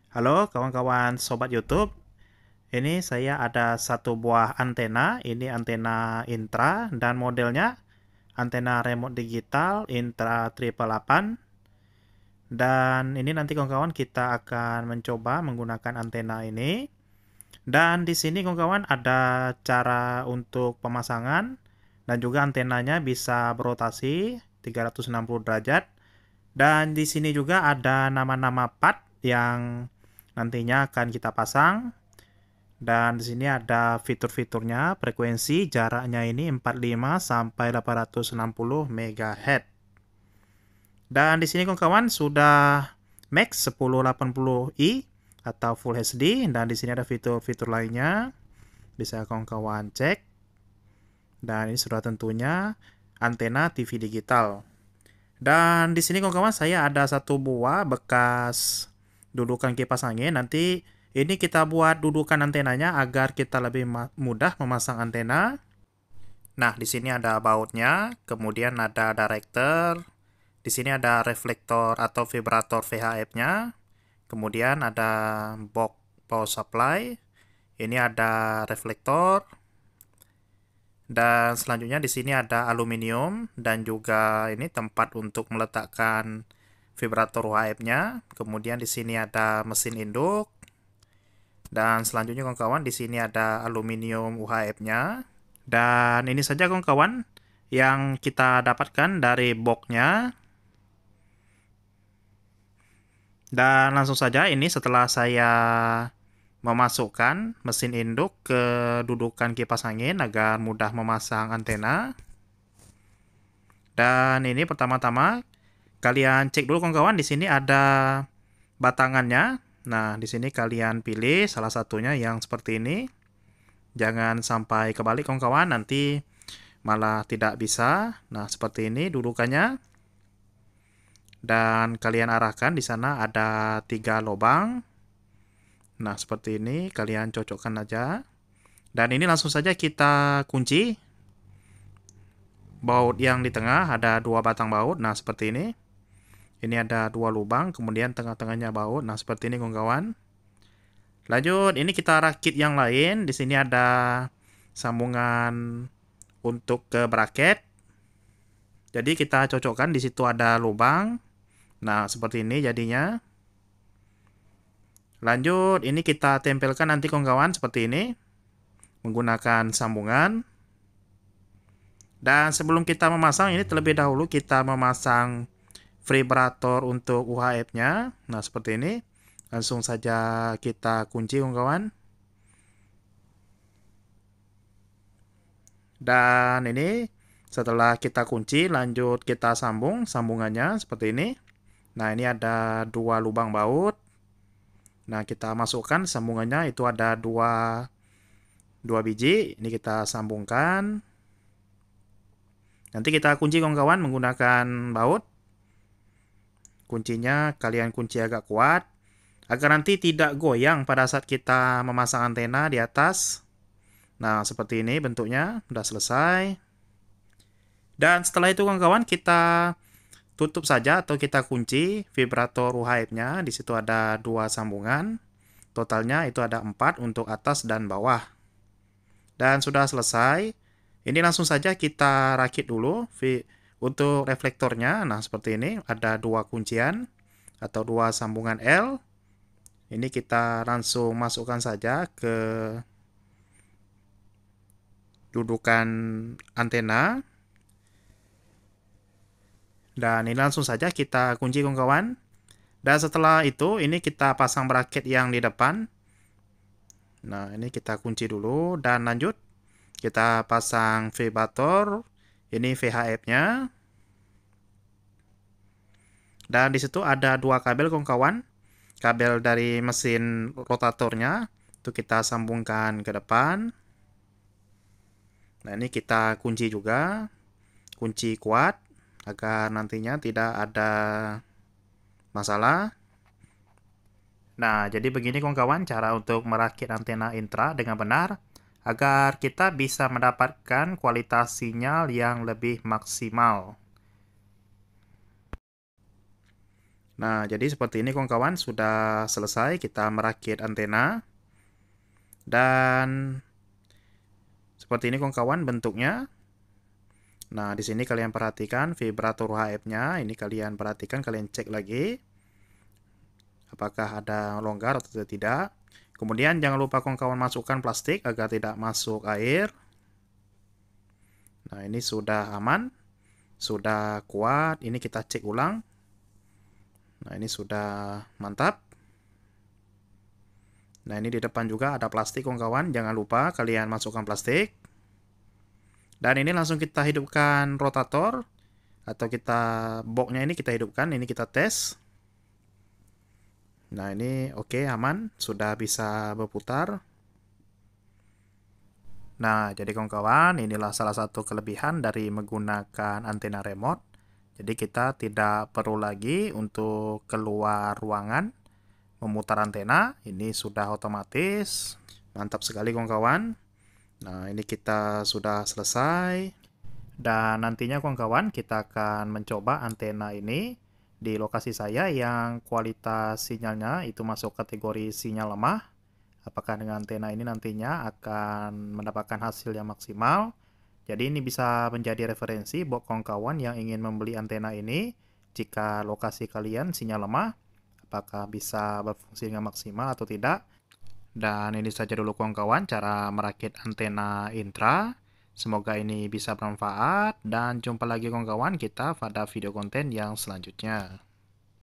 Halo kawan-kawan sobat YouTube. Ini saya ada satu buah antena. Ini antena Intra dan modelnya antena remote digital Intra 888. Dan ini nanti kawan-kawan kita akan mencoba menggunakan antena ini. Dan di sini kawan-kawan ada cara untuk pemasangan dan juga antenanya bisa berotasi 360 derajat. Dan di sini juga ada nama-nama part yang nantinya akan kita pasang. Dan di sini ada fitur-fiturnya, frekuensi jaraknya ini 45 sampai 860 MHz. Dan di sini kawan-kawan sudah Max 1080i atau Full HD, dan di sini ada fitur-fitur lainnya. Bisa kawan-kawan cek. Dan ini sudah tentunya antena TV digital. Dan di sini kawan-kawan saya ada satu buah bekas dudukan kipas angin. Nanti ini kita buat dudukan antenanya agar kita lebih mudah memasang antena. Nah, di sini ada bautnya, kemudian ada director, di sini ada reflektor atau vibrator VHF-nya, kemudian ada box power supply, ini ada reflektor, dan selanjutnya di sini ada aluminium dan juga ini tempat untuk meletakkan vibrator UHF-nya. Kemudian di sini ada mesin induk. Dan selanjutnya kawan-kawan di sini ada aluminium UHF-nya. Dan ini saja kawan-kawan yang kita dapatkan dari boxnya. Dan langsung saja ini setelah saya memasukkan mesin induk ke dudukan kipas angin agar mudah memasang antena. Dan ini pertama-tama kalian cek dulu kawan-kawan, di sini ada batangannya. Nah, di sini kalian pilih salah satunya yang seperti ini. Jangan sampai kebalik kawan-kawan, nanti malah tidak bisa. Nah, seperti ini dudukannya. Dan kalian arahkan, di sana ada 3 lubang. Nah, seperti ini kalian cocokkan aja. Dan ini langsung saja kita kunci. Baut yang di tengah ada 2 batang baut. Nah, seperti ini. Ini ada 2 lubang, kemudian tengah-tengahnya baut. Nah, seperti ini kawan-kawan. Lanjut, ini kita rakit yang lain. Di sini ada sambungan untuk ke bracket. Jadi kita cocokkan, di situ ada lubang. Nah, seperti ini jadinya. Lanjut, ini kita tempelkan nanti kawan-kawan seperti ini menggunakan sambungan. Dan sebelum kita memasang, ini terlebih dahulu kita memasang vibrator untuk UHF-nya. Nah, seperti ini. Langsung saja kita kunci kawan-kawan. Dan ini setelah kita kunci, lanjut kita sambung sambungannya seperti ini. Nah, ini ada 2 lubang baut. Nah, kita masukkan sambungannya, itu ada 2 biji. Ini kita sambungkan. Nanti kita kunci kawan-kawan menggunakan baut. Kuncinya kalian kunci agak kuat agar nanti tidak goyang pada saat kita memasang antena di atas. Nah, seperti ini bentuknya, sudah selesai. Dan setelah itu kawan-kawan kita tutup saja atau kita kunci vibrator UHF-nya. Di situ ada 2 sambungan. Totalnya itu ada 4 untuk atas dan bawah. Dan sudah selesai. Ini langsung saja kita rakit dulu untuk reflektornya. Nah, seperti ini ada 2 kuncian atau 2 sambungan L. Ini kita langsung masukkan saja ke dudukan antena. Dan ini langsung saja kita kunci kawan-kawan. Dan setelah itu ini kita pasang bracket yang di depan. Nah, ini kita kunci dulu dan lanjut kita pasang vibrator. Ini VHF-nya. Dan di situ ada 2 kabel kawan-kawan. Kabel dari mesin rotatornya itu kita sambungkan ke depan. Nah, ini kita kunci juga. Kunci kuat agar nantinya tidak ada masalah. Nah, jadi begini kawan-kawan cara untuk merakit antena Intra dengan benar agar kita bisa mendapatkan kualitas sinyal yang lebih maksimal. Nah, jadi seperti ini kawan-kawan, sudah selesai kita merakit antena. Dan seperti ini kawan-kawan bentuknya. Nah, di sini kalian perhatikan vibrator HF-nya. Ini kalian perhatikan, kalian cek lagi apakah ada longgar atau tidak. Kemudian jangan lupa kawan-kawan masukkan plastik agar tidak masuk air. Nah, ini sudah aman, sudah kuat. Ini kita cek ulang. Nah, ini sudah mantap. Nah, ini di depan juga ada plastik kawan-kawan. Jangan lupa kalian masukkan plastik. Dan ini langsung kita hidupkan rotator. Atau kita boxnya ini kita hidupkan. Ini kita tes. Nah, ini oke, aman. Sudah bisa berputar. Nah, jadi kawan-kawan, inilah salah satu kelebihan dari menggunakan antena remote. Jadi kita tidak perlu lagi untuk keluar ruangan memutar antena. Ini sudah otomatis. Mantap sekali kawan-kawan. Nah, ini kita sudah selesai. Dan nantinya kawan-kawan, kita akan mencoba antena ini di lokasi saya yang kualitas sinyalnya itu masuk kategori sinyal lemah. Apakah dengan antena ini nantinya akan mendapatkan hasil yang maksimal. Jadi ini bisa menjadi referensi buat kawan-kawan yang ingin membeli antena ini. Jika lokasi kalian sinyal lemah, apakah bisa berfungsi dengan maksimal atau tidak. Dan ini saja dulu kawan-kawan cara merakit antena intra. Semoga ini bisa bermanfaat dan jumpa lagi kawan-kawan kita pada video konten yang selanjutnya.